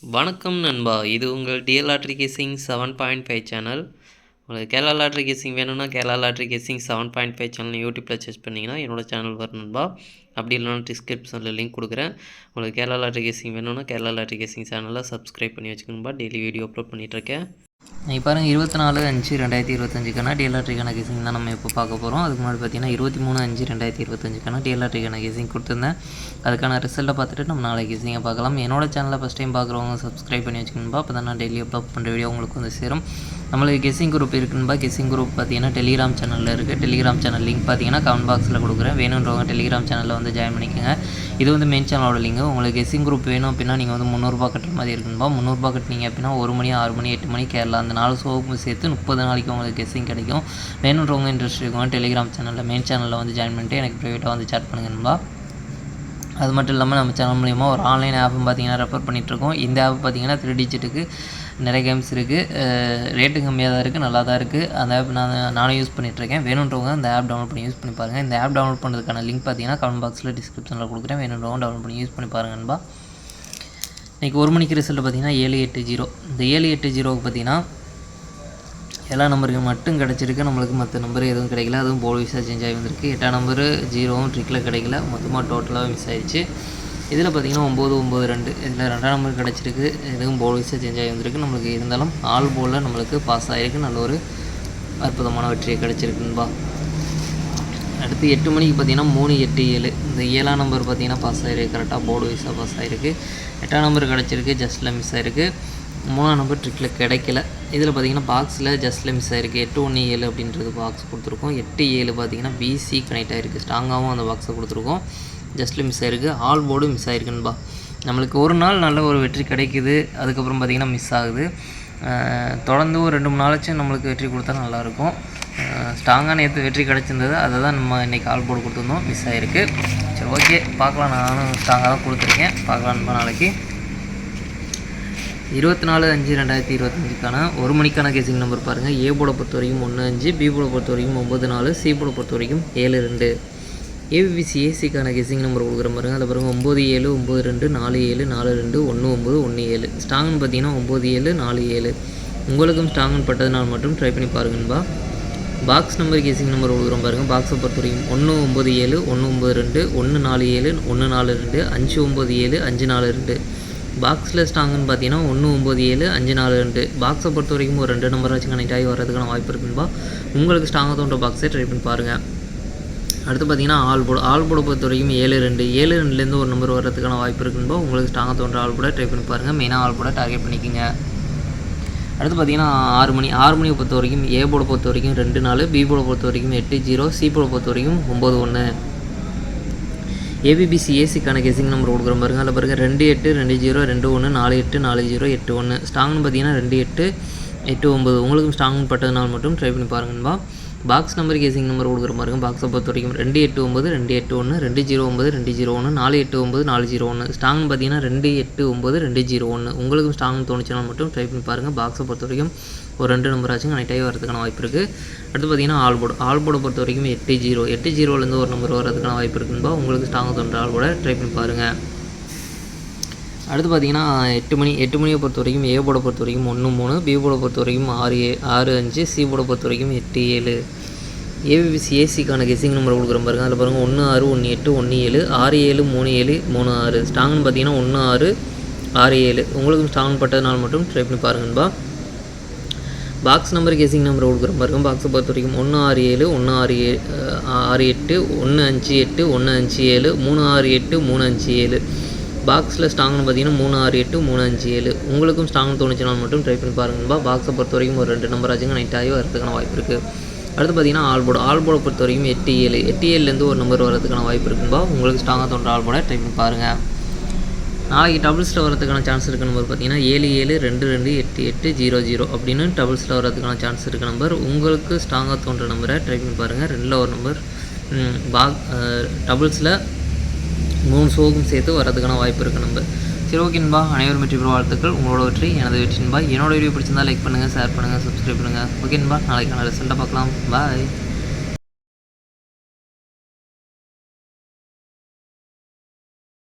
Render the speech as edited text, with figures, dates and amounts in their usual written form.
வணக்கம் நண்பா, இது உங்கள் டிஎல் லாட்ரி கேசிங் 7.5 சேனல். உங்களுக்கு கேரளா லாட்ரி கேசிங் வேணும்னா கேரளா லாட்ரி கேசிங் 7.5 சேனல் யூடியூப்பில் சர்ச் பண்ணிங்கன்னா என்னோட சேனல் வரும் நண்பா. அப்படி இல்லைனா டிஸ்கிரிப்ஷனில் லிங்க் கொடுக்குறேன். உங்களுக்கு கேரளா லாட்ரி கேசிங் வேணும்னா கேரளா லாட்ரி கேசிங் சேனலை சப்ஸ்கிரைப் பண்ணி வச்சுக்கணும்பா. டெய்லி வீடியோ அப்லோட் பண்ணிகிட்ருக்கேன். நீங்கள் பாருங்கள் 24/5/2025 டிஎல் லாட்ரிக்கான கேசிங் தான் நம்ம இப்போ பார்க்க போகிறோம். அதுக்கு முன்னாடி பார்த்தீங்கன்னா 23/5/2025 டிஎல் லாட்ரிக்கான கேசிங் கொடுத்துருந்தேன். அதுக்கான ரிசல்ட்டை பார்த்துட்டு நம்ம நாளைக்கு கேசிங்கை பார்க்கலாம். என்னோட சேனலை ஃபஸ்ட் டைம் பார்க்குறவங்க சப்ஸ்கிரைப் பண்ணி வச்சுக்கணும்பா. அப்போ தான் நான் டெய்லி அப்லோட் பண்ணுற வீடியோ உங்களுக்கு வந்து சேரும். நம்மளுக்கு கெஸ்ஸிங் குரூப் இருக்குன்பா. கெஸ்ஸிங் குரூப் பார்த்தீங்கன்னா டெலிகிராம் சேனலில் இருக்குது. டெலிகிராம் சேனல் லிங்க் பார்த்தீங்கன்னா கமெண்ட் பாக்ஸில் கொடுக்குறேன். வேணுன்றவங்க டெலிகிராம் சேனலில் வந்து ஜாயின் பண்ணிக்கோங்க. இது வந்து மெயின் சேனலோட லிங்க். உங்களுக்கு கெஸ்ஸிங் குரூப் வேணும் அப்படின்னா நீங்கள் வந்து 300 ரூபா கட்டுற மாதிரி இருக்குன்பா. 300 ரூபா கட்டினீங்க அப்படின்னா 1 மணி 6 மணி 8 மணி கேரளா அந்த 4 ஷோவுக்கும் சேர்த்து 30 நாளைக்கு உங்களுக்கு கெஸ்ஸிங் கிடைக்கும். வேணுன்றவங்க இன்ட்ரெஸ்ட் இருக்கவங்க டெலிகிராம் சேனலில் மெயின் சேனலில் வந்து ஜாயின் பண்ணிட்டு எனக்கு ப்ரைவேட்டாக வந்து சேட் பண்ணுங்கன்பா. அது மட்டும் இல்லாமல் நம்ம சேனல் மூலிமா ஒரு ஆன்லைன் ஆப்பும் பார்த்தீங்கன்னா ரெஃபர் பண்ணிகிட்ருக்கோம். இந்த ஆப் பார்த்தீங்கன்னா 3 டிஜிட்டுக்கு நிறைய கேம்ஸ் இருக்குது. ரேட்டு கம்மியாக தான் இருக்குது, நல்லா தான் இருக்குது. அந்த ஆப் நானும் யூஸ் பண்ணிகிட்ருக்கேன். வேணுன்றவங்க இந்த ஆப் டவுன்லோட் பண்ணி யூஸ் பண்ணி பாருங்கள். இந்த ஆப் டவுன்லோட் பண்ணுறதுக்கான லிங்க் பார்த்தீங்கன்னா கமெண்ட் பாக்ஸில் டிஸ்கிரிப்ஷனில் கொடுக்குறேன். வேணுன்றவங்க டவுன்லோட் பண்ணி யூஸ் பண்ணி பாருங்கன்பா. இன்றைக்கி 1 மணிக்கு ரிசல்ட் பார்த்தீங்கன்னா 780. இந்த 780க்கு பார்த்தீங்கன்னா எல்லா நம்பருக்கு மட்டும் கிடச்சிருக்கு. நம்மளுக்கு மற்ற நம்பர் எதுவும் கிடைக்கல. அதுவும் போல் விசா சேஞ்ச் ஆகி வந்திருக்கு. 8ஆம் நம்பரு 0வும் ட்ரிக்கில் கிடைக்கல. மொத்தமாக டோட்டலாக மிஸ் ஆயிடுச்சு. இதில் பார்த்திங்கன்னா 992 இதில் 2ஆம் நம்பர் கிடச்சிருக்கு. எதுவும் போல் விசா சேஞ்ச் ஆகி வந்திருக்கு. நம்மளுக்கு இருந்தாலும் ஆல் போலில் நம்மளுக்கு பாஸ் ஆகிருக்கு. நல்ல ஒரு அற்புதமான வெற்றியை கிடச்சிருக்குன்பா. அடுத்து 8 மணிக்கு பார்த்திங்கன்னா 387 இந்த 7ஆம் நம்பர் பார்த்திங்கன்னா பாஸ் ஆகிருக்கு. கரெக்டாக போர்டு வைஸாக பாஸ் ஆகிருக்கு. 8ஆம் நம்பர் கிடச்சிருக்கு. ஜஸ்ட்டில் மிஸ் ஆகிருக்கு. 3ஆம் நம்பர் ட்ரிக்கில் கிடைக்கல. இதில் பார்த்திங்கன்னா பாக்ஸில் ஜஸ்ட்டில் மிஸ் ஆகிருக்கு. 817 அப்படின்றது பாக்ஸ் கொடுத்துருக்கோம். 87 பார்த்திங்கன்னா பிசி கனெக்ட் ஆகிருக்கு. ஸ்ட்ராங்காகவும் அந்த பாக்ஸை கொடுத்துருக்கோம். ஜஸ்ட்டில் மிஸ் ஆகிருக்கு. ஆல் போர்டு மிஸ் ஆகிருக்குன்பா. நம்மளுக்கு ஒரு நாள் நல்ல ஒரு வெற்றி கிடைக்குது. அதுக்கப்புறம் பார்த்திங்கன்னா மிஸ் ஆகுது. தொடர்ந்து ஒரு 2-3 நாளாச்சும் நம்மளுக்கு வெற்றி கொடுத்தா நல்லாயிருக்கும். ஸ்ட்ராங்காக நேற்று வெற்றி கிடச்சிருந்தது. அதை தான் நம்ம இன்றைக்கி ஆல் போர்டு கொடுத்துருந்தோம். மிஸ் ஆகிருக்கு. சரி, ஓகே, பார்க்கலாம். நானும் ஸ்ட்ராங்காக தான் கொடுத்துருக்கேன். பார்க்கலான்பா நாளைக்கு. 24/5/2025க்கான 1 மணிக்கான கேசிங் நம்பர் பாருங்கள். ஏ போர்டை பொறுத்த வரைக்கும் 15, பி போர்டை பொறுத்த வரைக்கும் 94, சி போர்டை பொறுத்த வரைக்கும் 72. ஏபிபிசி ஏசிக்கான கேசிங் நம்பர் கொடுக்குற பாருங்கள். அதை பாருங்கள் 97 92 47 42 19 17. ஸ்ட்ராங்னு பார்த்தீங்கன்னா 97 47. உங்களுக்கும் ஸ்ட்ராங்னு பட்டதுனால் மட்டும் ட்ரை பண்ணி பாருங்கன்பா. பாக்ஸ் நம்பர் கேசிங் நம்பர் கொடுக்குறோம் பாருங்கள். பாக்ஸை பொறுத்த வரைக்கும் 197 192 147 142 597 542. பாக்ஸில் ஸ்ட்ராங்குன்னு பார்த்தீங்கன்னா 197 542. பாக்ஸை பொறுத்த வரைக்கும் ஒரு 2 நம்பராச்சும் கனெக்ட் ஆகி வரதுக்கான வாய்ப்பு இருக்குன்பா. உங்களுக்கு ஸ்ட்ராங்காக தோன்ற பாக்ஸை ட்ரை பண்ணி பாருங்கள். அடுத்து பார்த்தீங்கன்னா ஆல் போர்டை பொறுத்த வரைக்கும் 72 72லேருந்து ஒரு நம்பர் வர்றதுக்கான வாய்ப்பு இருக்குன்பா. உங்களுக்கு ஸ்ட்ராங்காக தோன்ற ஆல் போர்டை ட்ரை பண்ணி பாருங்கள். மெயினாக ஆல் போர்டை டார்கெட் பண்ணிக்கோங்க. அடுத்து பார்த்தீங்கன்னா 6 மணியை பொறுத்த வரைக்கும் ஏ போர்டை பொறுத்த வரைக்கும் 24, பி போர்டை பொறுத்த வரைக்கும் 80, சி போர்டை பொறுத்த வரைக்கும் 91. ஏபிபிசி ஏசிக்கான கெசிங் நம்பர் கொடுக்குற பாருங்கள். அதில் பாருங்கள் 28 20 21 48 40 81. ஸ்ட்ராங்னு பார்த்தீங்கன்னா 28 89. உங்களுக்கும் ஸ்ட்ராங்னு பட்டதுனால் மட்டும் ட்ரை பண்ணி பாருங்கன்பா. பாக்ஸ் நம்பர் கேசிங் நம்பர் கொடுக்குற பாருங்கள். பாக்ஸை பொறுத்த வரைக்கும் 289 281 209 201 489 401. ஸ்ட்ராங்னு பார்த்தீங்கன்னா 289 201. உங்களுக்கும் ஸ்ட்ராங்னு தோணுச்சுனால் மட்டும் ட்ரை பண்ணி பாருங்கள். பாக்ஸை பொறுத்த வரைக்கும் ஒரு 2 நம்பராச்சும் கனெக்ட் ஆகி வரதுக்கான வாய்ப்பு இருக்குது. அடுத்து பார்த்தீங்கன்னா ஆல் போர்டை பொறுத்த வரைக்கும் 80 ஒரு நம்பர் வரதுக்கான வாய்ப்பு இருக்குன்பா. உங்களுக்கு ஸ்ட்ராங்காக தோன்ற ஆல் போர்டை ட்ரை பண்ணி பாருங்கள். அடுத்து பார்த்தீங்கன்னா 8 மணியை பொறுத்த வரைக்கும் ஏ போர்டை பொறுத்த வரைக்கும் 13, பி போர்டை பொறுத்த வரைக்கும் 6 5, சி போர்டை பொறுத்த வரைக்கும் 8 7. ஏபிபிசி ஏசிக்கான கெசிங் நம்பர் கொடுக்குற பாருங்கள். அதில் பாருங்கள் 16 18 17 67 37 36. ஸ்ட்ராங்னு பார்த்தீங்கன்னா 16 67. உங்களுக்கும் ஸ்ட்ராங் பட்டதுனால் மட்டும் ட்ரை பண்ணி பாருங்கன்பா. பாக்ஸ் நம்பர் கேசிங் நம்பர் கொடுக்குற பாருங்கள். பாக்ஸை பொறுத்த வரைக்கும் 167 168 158 157 368 357. பாக்ஸில் ஸ்ட்ராங்னு பார்த்தீங்கன்னா 368 357. உங்களுக்கும் ஸ்ட்ராங் தோணுச்சுனால் மட்டும் ட்ரை பண்ணி பாருங்கன்பா. பாக்ஸை பொறுத்த வரைக்கும் ஒரு 2 நம்பராச்சும் கனெக்ட் ஆகி வரதுக்கான வாய்ப்பு இருக்குது. அடுத்து பார்த்தீங்கன்னா ஆல் போர்டை பொறுத்த வரைக்கும் 87 ஒரு நம்பர் வரதுக்கான வாய்ப்பு இருக்குன்பா. உங்களுக்கு ஸ்ட்ராங்காக தோன்ற ஆல் போர்டை ட்ரை பண்ணி பாருங்கள். நாளைக்கு டபுள்ஸில் வரதுக்கான சான்ஸ் இருக்க நம்பர் பார்த்தீங்கன்னா 77 22 88 00 அப்படின்னு டபுள்ஸில் வரதுக்கான சான்ஸ் இருக்க நம்பர். உங்களுக்கு ஸ்ட்ராங்காக தோன்ற நம்பரை ட்ரை பண்ணி பாருங்கள். 2ல் ஒரு நம்பர் டபுள்ஸில் 3 ஷோவுக்கும் சேர்த்து வரதுக்கான வாய்ப்பு இருக்க நம்பர். சரி, ஓகேன்பா. அனைவரும் வெற்றி பெறும் வாழ்த்துக்கள். உங்களோட வெற்றி எனது வெற்றின்பா. என்னோட வீடியோ பிடிச்சிருந்தால் லைக் பண்ணுங்கள், ஷேர் பண்ணுங்கள், சப்ஸ்கிரைப் பண்ணுங்கள். ஓகேன்பா. நாளைக்கான ரிசல்ட்டை பார்க்கலாம். பாய்.